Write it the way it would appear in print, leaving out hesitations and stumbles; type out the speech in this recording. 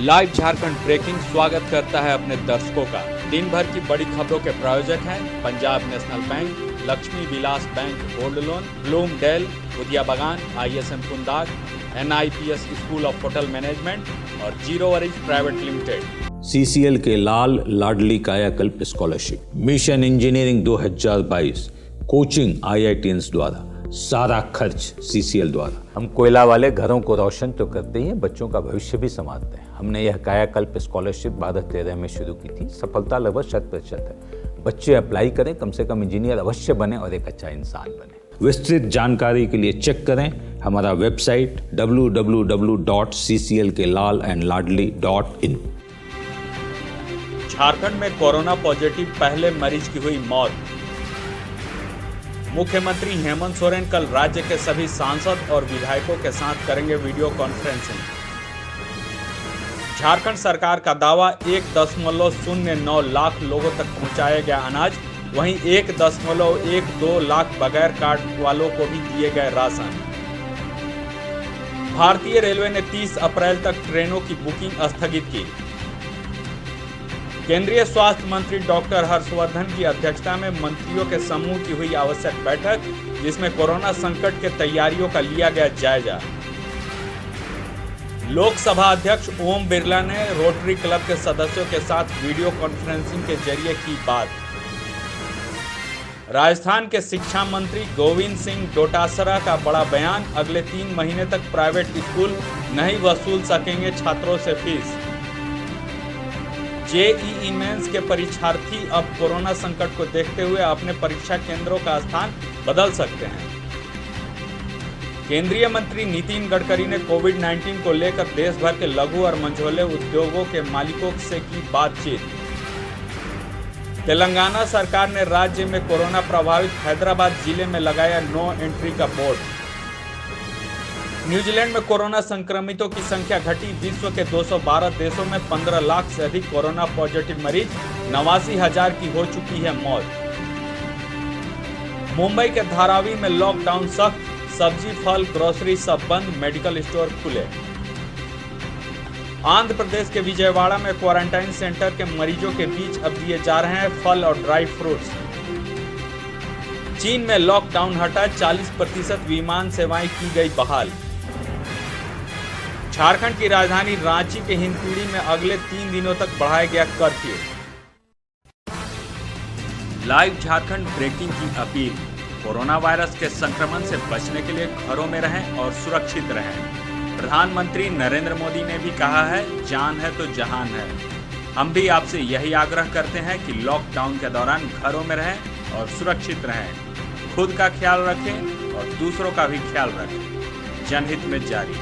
Live Jharkhand breaking स्वागत करता है अपने दर्शकों का। दिन भर की बड़ी खबरों के प्रायोजक हैं Punjab national bank, Lakshmi Vilas bank gold loan, Bloomdale, Udiya Bagan, ISM Kundag, NIPS school of hotel management और zero worries private limited. CCL के Lal Ladli Kayakalp scholarship, mission engineering 2022, coaching IITians द्वारा, सारा खर्च CCL द्वारा। हम कोयला वाले घरों को रोशन तो करते ही हैं, बच्चों का भविष्य भी संवारते हैं। हमने यह कायाकल्प स्कॉलरशिप 2013 में शुरू की थी। सफलता लगभग 100% है। बच्चे अप्लाई करें, कम से कम इंजीनियर अवश्य बने और एक अच्छा इंसान बने। विस्तृत जानकारी के लिए चेक करें हमारा वेबसाइट www.cclkelalandladli.in। झारखंड में कोरोना पॉजिटिव पहले मरीज की हुई मौत। मुख्यमंत्री हेमंत सोरेन कल राज्य के सभी सांसद और विधायकों के साथ करेंगे वीडियो कॉन्फ्रेंसिंग। झारखंड सरकार का दावा 1.09 लाख लोगों तक पहुंचाया गया अनाज, वहीं 1.12 लाख बगैर कार्ड वालों को भी दिए गए राशन। भारतीय रेलवे ने 30 अप्रैल तक ट्रेनों की बुकिंग स्थगित की। केंद्रीय स्वास्थ्य मंत्री डॉक्टर हर्षवर्धन की अध्यक्षता में मंत्रियों के समूह की हुई आवश्यक बैठक, जिसमें कोरोना संकट के तैयारियों का लिया गया जायजा। लोकसभा अध्यक्ष ओम बिरला ने रोटरी क्लब के सदस्यों के साथ वीडियो कॉन्फ्रेंसिंग के जरिए की बात। राजस्थान के शिक्षा मंत्री गोविंद सिंह डोटासरा का बड़ा बयान, अगले 3 महीने तक प्राइवेट स्कूल नहीं वसूल सकेंगे छात्रों से फीस। JEE मेंस के परीक्षार्थी अब कोरोना संकट को देखते हुए अपने परीक्षा केंद्रों का स्थान बदल सकते हैं। केंद्रीय मंत्री नितिन गडकरी ने कोविड-19 को लेकर देश भर के लघु और मझोले उद्योगों के मालिकों से की बातचीत। तेलंगाना सरकार ने राज्य में कोरोना प्रभावित हैदराबाद जिले में लगाया नो एंट्री का बोर्ड। न्यूजीलैंड में कोरोना संक्रमितों की संख्या घटी। विश्व के 212 देशों में 15 लाख से अधिक कोरोना पॉजिटिव मरीज, 89,000 की हो चुकी है मौत। मुंबई के धारावी में लॉकडाउन सख्त, सब्जी फल ग्रोसरी सब बंद, मेडिकल स्टोर खुले। आंध्र प्रदेश के विजयवाड़ा में क्वारंटाइन सेंटर के मरीजों के बीच अब दिए जा रहे हैं फल और ड्राई फ्रूट्स। चीन में लॉकडाउन हटा, 40% विमान सेवाएं की गई बहाल। झारखंड की राजधानी रांची के हिंदपीढ़ी में अगले 3 दिनों तक बढ़ाया गया कर्फ्यू। लाइव झारखंड ब्रेकिंग की अपील, कोरोना वायरस के संक्रमण से बचने के लिए घरों में रहें और सुरक्षित रहें। प्रधानमंत्री नरेंद्र मोदी ने भी कहा है, जान है तो जहान है। हम भी आपसे यही आग्रह करते हैं कि लॉकडाउन के दौरान घरों में रहें और सुरक्षित रहें। खुद का ख्याल रखें और दूसरों का भी ख्याल रखें। जनहित में जारी।